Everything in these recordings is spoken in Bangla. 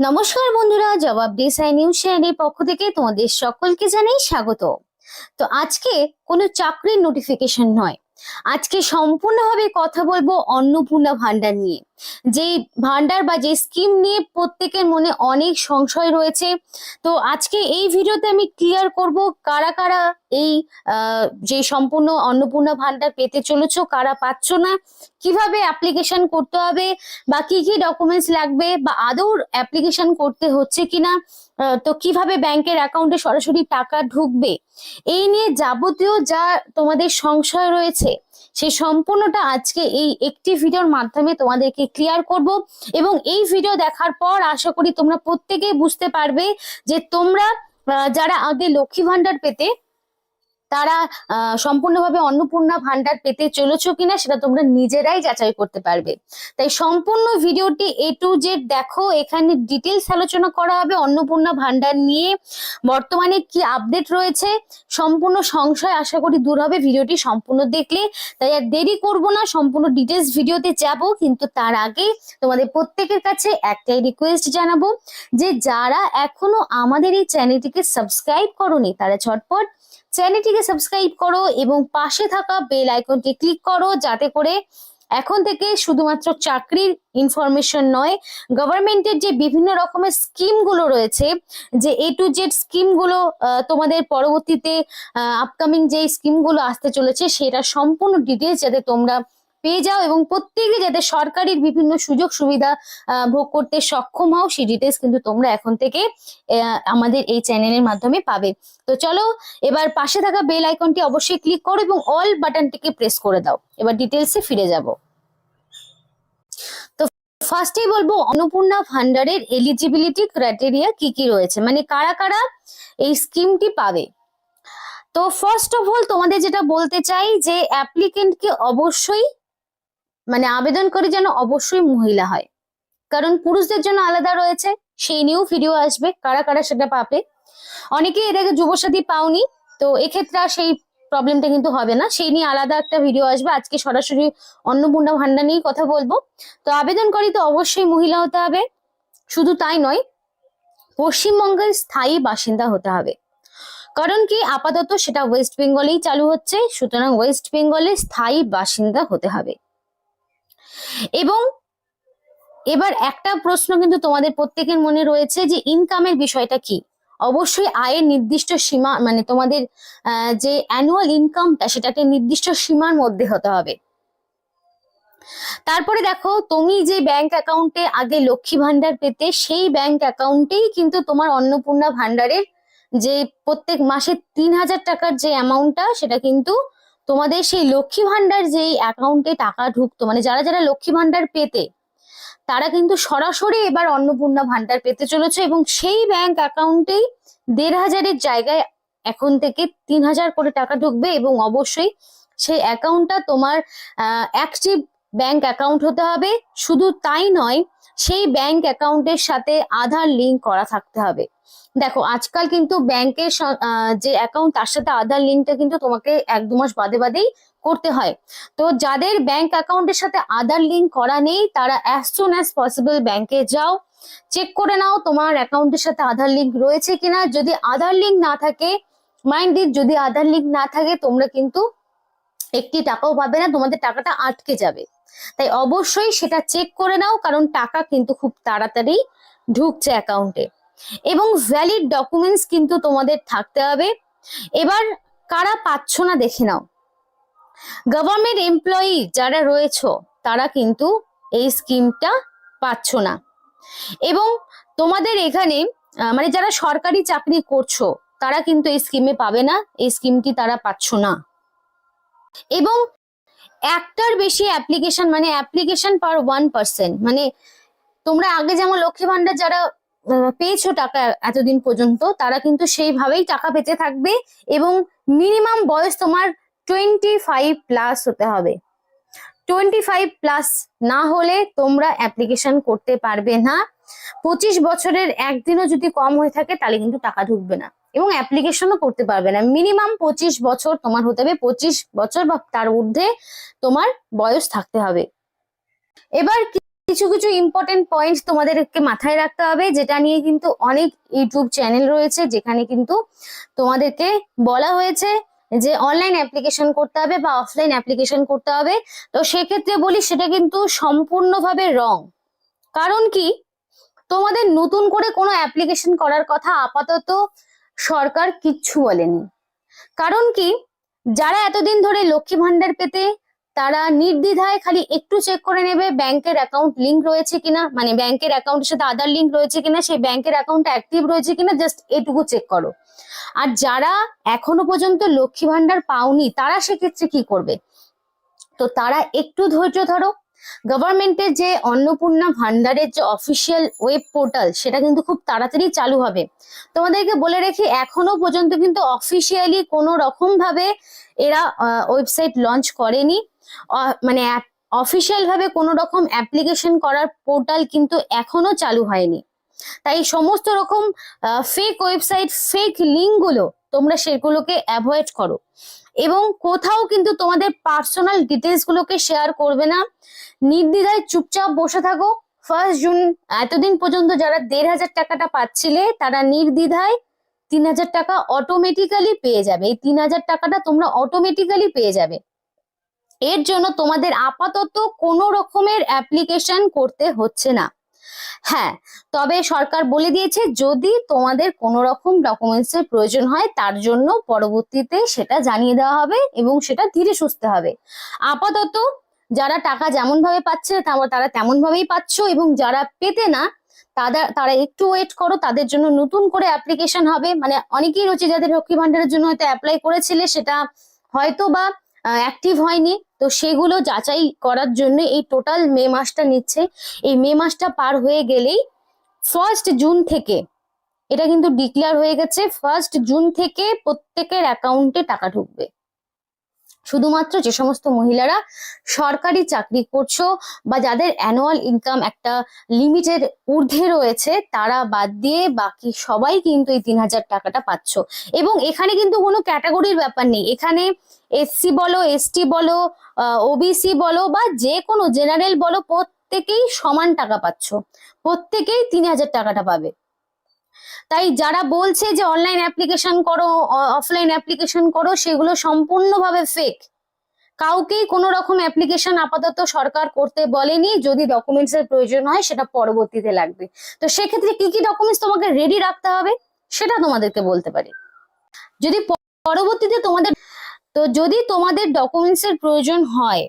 নমস্কার বন্ধুরা, জবাব ডিসাই নিউজ চ্যানেলের পক্ষ থেকে তোমাদের সকলকে জানাই স্বাগত। তো আজকে কোনো চাকরির নোটিফিকেশন নয়, আজকে সম্পূর্ণভাবে কথা বলবো অন্নপূর্ণা ভান্ডার নিয়ে। যে ভান্ডার বা যে স্কিম নিয়ে প্রত্যেকের মনে অনেক সংশয় রয়েছে। তো আজকে এই ভিডিওতে আমি ক্লিয়ার করব কারা কারা এই যে সম্পূর্ণ অন্নপূর্ণা ভান্ডার পেতে চলেছো, কারা পাচ্ছ না, কিভাবে অ্যাপ্লিকেশন করতে হবে, বা কি কি ডকুমেন্টস লাগবে, বা আদৌ অ্যাপ্লিকেশন করতে হচ্ছে কিনা, তো কিভাবে ব্যাংকের অ্যাকাউন্টে সরাসরি টাকা ঢুকবে, এই নিয়ে যাবতীয় যা তোমাদের সংশয় রয়েছে সেই সম্পূর্ণটা আজকে এই একটি ভিডিওর মাধ্যমে তোমাদেরকে ক্লিয়ার করব। এবং এই ভিডিও দেখার পর আশা করি তোমরা প্রত্যেকেই বুঝতে পারবে যে তোমরা যারা আগে লক্ষ্মী ভান্ডার পেতে, তারা সম্পূর্ণভাবে অন্নপূর্ণা ভান্ডার পেতে চলেছো কিনা সেটা তোমরা নিজেরাই যাচাই করতে পারবে। তাই সম্পূর্ণ ভিডিওটি A to Z দেখো। এখানে ডিটেলস আলোচনা করা হবে অন্নপূর্ণা ভান্ডার নিয়ে, বর্তমানে কি আপডেট রয়েছে, সম্পূর্ণ সংশয় আশা করি দূর হবে ভিডিওটি সম্পূর্ণ দেখলে। তাই আর দেরি করব না, সম্পূর্ণ ডিটেলস ভিডিওতে যাব। কিন্তু তার আগে তোমাদের প্রত্যেকের কাছে একটাই রিকোয়েস্ট জানাবো যে যারা এখনো আমাদের এই চ্যানেলটিকে সাবস্ক্রাইব করোনি তারা ঝটপট চ্যানেলটিকে সাবস্ক্রাইব করো এবং পাশে থাকা বেল আইকনটি ক্লিক করো, যাতে করে এখন থেকে শুধুমাত্র চাকরির ইনফরমেশন নয়, গভর্নমেন্টের যে বিভিন্ন রকমের স্কিম গুলো রয়েছে, যে A to Z স্কিম গুলো তোমাদের পরবর্তীতে আপকামিং যে স্কিম গুলো আসতে চলেছে সেটা সম্পূর্ণ ডিটেলস যাতে তোমরা পেয়ে যাও এবং প্রত্যেকে যাতে সরকারি বিভিন্ন সুযোগ সুবিধা ভোগ করতে সক্ষম হও, সেই ডিটেলস কিন্তু তোমরা এখন থেকে আমাদের এই চ্যানেলের মাধ্যমে পাবে। তো চলো এবার পাশে থাকা বেল আইকনটি অবশ্যই ক্লিক করো এবং অল বাটনটিকে প্রেস করে দাও। এবার ডিটেলসে ফিরে যাব। তো ফার্স্টেই বলবো অন্নপূর্ণা ভান্ডারের এলিজিবিলিটি ক্রাইটেরিয়া কি কি রয়েছে, মানে কারা কারা এই স্কিমটি পাবে। তো ফার্স্ট অফ অল তোমাদের যেটা বলতে চাই যে অ্যাপ্লিকেন্টকে অবশ্যই, মানে আবেদনকারী যেন অবশ্যই মহিলা হয়, কারণ পুরুষদের জন্য আলাদা রয়েছে, সেই নিয়েও ভিডিও আসবে কারা কারা সেটা পাবে। অনেকে এর আগে যুবসাথী পাওনি, তো এক্ষেত্রে আর সেই প্রবলেমটা কিন্তু হবে না, সেই নিয়ে আলাদা একটা ভিডিও আসবে। আজকে সরাসরি অন্নপূর্ণা ভান্ডার নিয়ে কথা বলবো। তো আবেদনকারী তো অবশ্যই মহিলা হতে হবে, শুধু তাই নয়, পশ্চিমবঙ্গের স্থায়ী বাসিন্দা হতে হবে। কারণ কি, আপাতত সেটা ওয়েস্ট বেঙ্গলেই চালু হচ্ছে, সুতরাং ওয়েস্ট বেঙ্গলের স্থায়ী বাসিন্দা হতে হবে। এবং এবার একটা প্রশ্ন কিন্তু তোমাদের প্রত্যেকের মনে রয়েছে যে ইনকামের বিষয়টা কি। অবশ্যই আয়ের নির্দিষ্ট সীমা, মানে তোমাদের যে অ্যানুয়াল ইনকামটা সেটাকে নির্দিষ্ট সীমার মধ্যে হতে হবে। তারপরে দেখো, তুমি যে ব্যাংক অ্যাকাউন্টে আগে লক্ষ্মী ভান্ডার পেতে, সেই ব্যাংক অ্যাকাউন্টেই কিন্তু তোমার অন্নপূর্ণা ভান্ডারের যে প্রত্যেক মাসে 3,000 টাকার যে অ্যামাউন্টটা, সেটা কিন্তু তোমাদের সেই লক্ষ্মী ভান্ডার যেই অ্যাকাউন্টে টাকা ঢুকতো, মানে যারা যারা লক্ষ্মী ভান্ডার পেতে তারা কিন্তু সরাসরি এবার অন্নপূর্ণা ভান্ডার পেতে চলেছে এবং সেই ব্যাংক অ্যাকাউন্টেই 1,500-এর জায়গায় এখন থেকে 3,000 করে টাকা ঢুকবে। এবং অবশ্যই সেই অ্যাকাউন্টটা তোমার অ্যাক্টিভ ব্যাংক অ্যাকাউন্ট হতে হবে। শুধু তাই নয়, সেই ব্যাংক অ্যাকাউন্টের সাথে আধার লিঙ্ক করা থাকতে হবে। দেখো আজকাল কিন্তু ব্যাংকের যে অ্যাকাউন্ট তার সাথে আধার লিঙ্কটা কিন্তু তোমাকে 1-2 মাস বাদে বাদেই করতে হয়। তো যাদের ব্যাংক অ্যাকাউন্টের সাথে আধার লিঙ্ক করা নেই তারা অ্যাজ সুন অ্যাজ পসিবল ব্যাংকে যাও, চেক করে নাও তোমার অ্যাকাউন্টের সাথে আধার লিঙ্ক রয়েছে কিনা। যদি আধার লিঙ্ক না থাকে, মাইন্ড ইট, যদি আধার লিঙ্ক না থাকে তোমরা কিন্তু একটি টাকাও পাবে না, তোমাদের টাকাটা আটকে যাবে। তাই অবশ্যই সেটা চেক করে নাও, কারণ টাকা কিন্তু খুব তাড়াতাড়ি ঢুকছে অ্যাকাউন্টে। এবং ভ্যালিড ডকুমেন্টস কিন্তু তোমাদের থাকতে হবে। এবার কারা পাচ্ছ না দেখে নাও। গভর্নমেন্ট এমপ্লয়ি যারা রয়েছে তারা কিন্তু এই স্কিমটা পাচ্ছ না। এবং তোমাদের এখানে মানে যারা সরকারি চাকরি করছো তারা কিন্তু এই স্কিমে পাবে না, এই স্কিমটি তারা পাচ্ছ না। এবং একটার বেশি অ্যাপ্লিকেশন, মানে অ্যাপ্লিকেশন পার 1%, মানে তোমরা আগে যেমন লক্ষ্মী ভান্ডার যারা পেয়েছো টাকা এতদিন পর্যন্ত, তারা কিন্তু সেইভাবেই টাকা পেতে থাকবে। এবং মিনিমাম বয়স তোমার 25+ হতে হবে। 25+ না হলে তোমরা অ্যাপ্লিকেশন করতে পারবে না। 25 বছরের একদিনও যদি কম হয়ে থাকে তাহলে কিন্তু টাকা ঢুকবে না এবং অ্যাপ্লিকেশনও করতে পারবে না। মিনিমাম 25 বছর তোমার হতে হবে, 25 বছর বা তার ঊর্ধ্বে তোমার বয়স থাকতে হবে। এবার কিছু কিছু ইম্পর্টেন্ট পয়েন্ট তোমাদেরকে মাথায় রাখতে হবে, যেটা নিয়ে কিন্তু অনেক ইউটিউব চ্যানেল রয়েছে যেখানে কিন্তু তোমাদেরকে বলা হয়েছে যে অনলাইন অ্যাপ্লিকেশন করতে হবে বা অফলাইন অ্যাপ্লিকেশন করতে হবে। তো সেক্ষেত্রে বলি সেটা কিন্তু সম্পূর্ণভাবে রং। কারণ কি, তোমাদের নতুন করে কোনো অ্যাপ্লিকেশন করার কথা আপাতত সরকার কিচ্ছু বলেনি। কারণ কি, যারা এতদিন ধরে লক্ষ্মী ভান্ডার পেতে তারা নির্দ্বিধায় খালি একটু চেক করে নেবে ব্যাংকের অ্যাকাউন্ট লিংক রয়েছে কিনা, মানে ব্যাংকের অ্যাকাউন্টের সাথে আধার লিংক রয়েছে কিনা, সেই ব্যাংকের অ্যাকাউন্ট অ্যাক্টিভ রয়েছে কিনা, জাস্ট এটুকু চেক করো। আর যারা এখনো পর্যন্ত লক্ষ্মী ভান্ডার পাওনি তারা সেক্ষেত্রে কি করবে, তো তারা একটু ধৈর্য ধরো। গভর্নমেন্টের যে অন্নপূর্ণা ভান্ডারের যে অফিসিয়াল ওয়েব পোর্টাল সেটা কিন্তু খুব তাড়াতাড়ি চালু হবে। তোমাদেরকে বলে রেখি, এখনো পর্যন্ত কিন্তু অফিসিয়ালি কোনো রকম ভাবে এরা ওয়েবসাইট লঞ্চ করেনি, মানে অফিসিয়াল ভাবে কোনো রকম অ্যাপ্লিকেশন করার পোর্টাল কিন্তু এখনো চালু হয়নি। তাই সমস্ত রকম ফেক ওয়েবসাইট, ফেক লিঙ্ক গুলো তোমরা সেগুলোকে অ্যাভয়েড করো এবং কোথাও কিন্তু তোমাদের পার্সোনাল ডিটেলস গুলোকে শেয়ার করবে না। নির্দ্বিধায় চুপচাপ বসে থাকো। 1 জুন এতদিন পর্যন্ত যারা 1,500 টাকাটা পাচ্ছিলে তারা নির্দ্বিধায় 3,000 টাকা অটোমেটিক্যালি পেয়ে যাবে। এই 3,000 টাকাটা তোমরা অটোমেটিক্যালি পেয়ে যাবে। এর জন্য তোমাদের আপাতত কোনো রকমের অ্যাপ্লিকেশন করতে হচ্ছে না। হ্যাঁ, তবে সরকার বলে দিয়েছে যদি তোমাদের কোনো রকম ডকুমেন্টস এর প্রয়োজন হয় তার জন্য পরবর্তীতে সেটা জানিয়ে দেওয়া হবে এবং সেটা ধীরে সুস্থে হবে। আপাতত যারা টাকা যেমন ভাবে পাচ্ছে তারা তেমন ভাবেই পাচ্ছ, এবং যারা পেতে না তারা একটু ওয়েট করো, তাদের জন্য নতুন করে অ্যাপ্লিকেশন হবে। মানে অনেকেই রয়েছে যাদের লক্ষ্মী ভান্ডারের জন্য হয়তো অ্যাপ্লাই করেছিলে, সেটা হয়তো বা অ্যাক্টিভ হয়নি, তো সেগুলো যাচাই করার জন্য এই টোটাল মে মাসটা নিচ্ছে। এই মে মাসটা পার হয়ে গেলেই 1 জুন থেকে এটা কিন্তু ডিক্লেয়ার হয়ে গেছে, 1 জুন থেকে প্রত্যেকের অ্যাকাউন্টে টাকা ঢুকবে। শুধুমাত্র যে সমস্ত মহিলারা সরকারি চাকরি করছো বা যাদের অ্যানুয়াল ইনকাম একটা লিমিটের ঊর্ধ্বে রয়েছে তারা বাদ দিয়ে বাকি সবাই কিন্তু এই 3,000 টাকাটা পাচ্ছ। এবং এখানে কিন্তু কোনো ক্যাটাগরির ব্যাপার নেই, এখানে এসসি বলো, এসটি বলো, ওবিসি বলো বা যে কোনো জেনারেল বলো, প্রত্যেকেই সমান টাকা পাচ্ছ, প্রত্যেকেই 3,000 টাকাটা পাবে। তাই যারা বলছে যে অনলাইন অ্যাপ্লিকেশন করো, অফলাইন অ্যাপ্লিকেশন করো, সেগুলো সম্পূর্ণভাবে ফেক। কাউকেই কোনো রকম অ্যাপ্লিকেশন আপাতত সরকার করতে বলেনি। যদি ডকুমেন্টস এর প্রয়োজন হয় সেটা পরবর্তীতে লাগবে। তো সেক্ষেত্রে কি কি ডকুমেন্টস তোমাকে রেডি রাখতে হবে সেটা তোমাদেরকে বলতে পারি। যদি পরবর্তীতে যদি তোমাদের ডকুমেন্টস এর প্রয়োজন হয়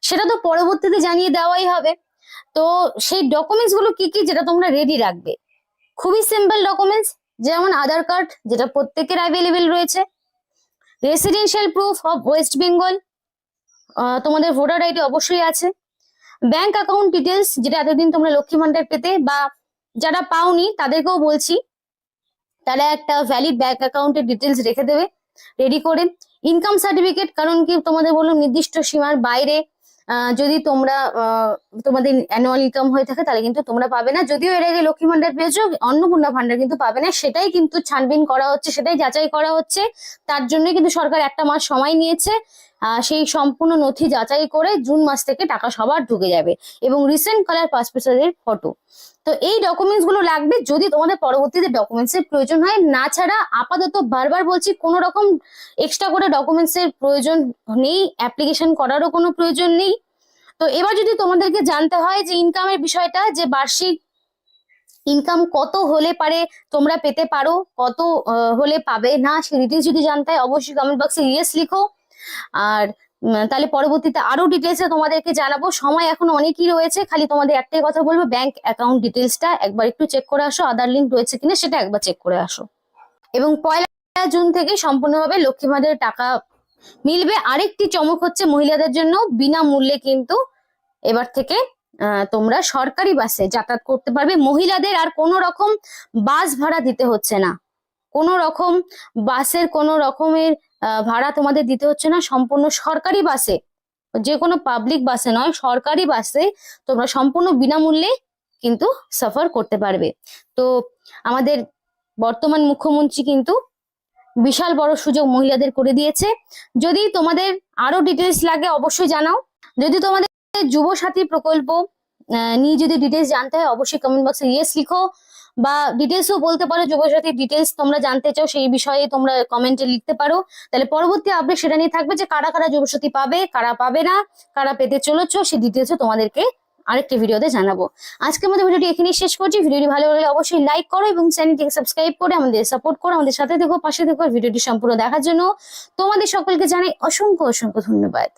সেটা তো পরবর্তীতে জানিয়ে দেওয়াই হবে। তো সেই ডকুমেন্টস গুলো কি কি যেটা তোমরা রেডি রাখবে, খুবই সিম্পল ডকুমেন্টস, যেমন আধার কার্ড যেটা প্রত্যেকের অ্যাভেলেবেল রয়েছে, residential proof of West Bengal, তোমাদের ভোটার আইডি অবশ্যই আছে, ব্যাংক অ্যাকাউন্ট ডিটেলস যেটা এতদিন তোমরা লক্ষ্মী ভান্ডার পেতে বা যারা পাওনি তাদেরকেও বলছি তারা একটা ভ্যালিড ব্যাংক অ্যাকাউন্টের ডিটেলস রেখে দেবে রেডি করে, ইনকাম সার্টিফিকেট, কারণ কি তোমাদের বললাম নির্দিষ্ট সীমার বাইরে যদি তোমরা তোমাদের অ্যানুয়াল ইনকাম হয়ে থাকে তাহলে কিন্তু তোমরা পাবে না। যদিও এর আগে লক্ষ্মী ভান্ডার পেয়েছো, অন্নপূর্ণা ভান্ডার কিন্তু পাবে না, সেটাই কিন্তু ছানবিন করা হচ্ছে, সেটাই যাচাই করা হচ্ছে। তার জন্য কিন্তু সরকার 1 মাস সময় নিয়েছে, সেই সম্পূর্ণ নথি যাচাই করে জুন মাস থেকে টাকা সবার ঢুকে যাবে, এবং রিসেন্ট কালার পাসপোর্ট সাইজের ফটো। তো এই ডকুমেন্টস গুলো লাগবে যদি তোমাদের পরবর্তীতে ডকুমেন্টস এর প্রয়োজন হয়। না ছাড়া আপাতত বারবার বলছি কোনো রকম এক্সট্রা করে ডকুমেন্টস এর প্রয়োজন নেই, অ্যাপ্লিকেশন করারও কোনো প্রয়োজন নেই। তো এবার যদি তোমাদেরকে জানতে হয় যে ইনকামের বিষয়টা, যে বার্ষিক ইনকাম কত হলে পারে তোমরা পেতে পারো, কত হলে পাবে না, সেই ডিটেলস যদি জানতে হয় অবশ্যই কমেন্ট বক্সে ইয়েস লিখো। আর তাহলে পরবর্তীতে আরো ডিটেলসে তোমাদেরকে জানাবো। সময় এখন অনেকই রয়েছে, খালি তোমাদের একটাই কথা বলবো, ব্যাংক অ্যাকাউন্ট ডিটেলসটা একবার একটু চেক করে আসো, আধার লিঙ্ক রয়েছে কিনা সেটা একবার চেক করে আসো। এবং 1 জুন থেকে সম্পূর্ণভাবে লক্ষ্মী ভান্ডারের টাকা মিলবে। আরেকটি চমক হচ্ছে মহিলাদের জন্য বিনামূল্যে কিন্তু এবার থেকে তোমরা সরকারি বাসে যাতায়াত করতে পারবে। মহিলাদের আর কোনো রকম বাস ভাড়া দিতে হচ্ছে না, কোনো রকম বাসের কোনো রকমের ভাড়া তোমাদের দিতে হচ্ছে না। সম্পূর্ণ সরকারি বাসে, যে কোনো পাবলিক বাসে নয়, সরকারি বাসে তোমরা সম্পূর্ণ বিনামূল্যে কিন্তু সফর করতে পারবে। তো আমাদের বর্তমান মুখ্যমন্ত্রী কিন্তু বিশাল বড় সুযোগ মহিলাদের করে দিয়েছে। যদি তোমাদের আরো ডিটেলস লাগে অবশ্যই জানাও। যদি তোমাদের যুবসাথী প্রকল্প নিয়ে যদি ডিটেলস জানতে হয় অবশ্যই কমেন্ট বক্সে ইয়েস লিখো, বা ডিটেলসও বলতে পারো, যুবসাথী ডিটেলস তোমরা জানতে চাও সেই বিষয়ে তোমরা কমেন্টে লিখতে পারো। তাহলে পরবর্তী আপডেট সেটা নিয়ে থাকবে যে কারা কারা যুবসাথী পাবে, কারা পাবে না, কারা পেতে চলেছো, সেই ডিটেলসও তোমাদেরকে আরেকটি ভিডিওতে জানাবো। আজকের মধ্যে ভিডিওটি এখানেই শেষ করছি। ভিডিওটি ভালো লাগলে অবশ্যই লাইক করো এবং চ্যানেলটিকে সাবস্ক্রাইব করে আমাদের সাপোর্ট করো, আমাদের সাথে দেখো, পাশে দেখো। ভিডিওটি সম্পূর্ণ দেখার জন্য তোমাদের সকলকে জানাই অসংখ্য অসংখ্য ধন্যবাদ।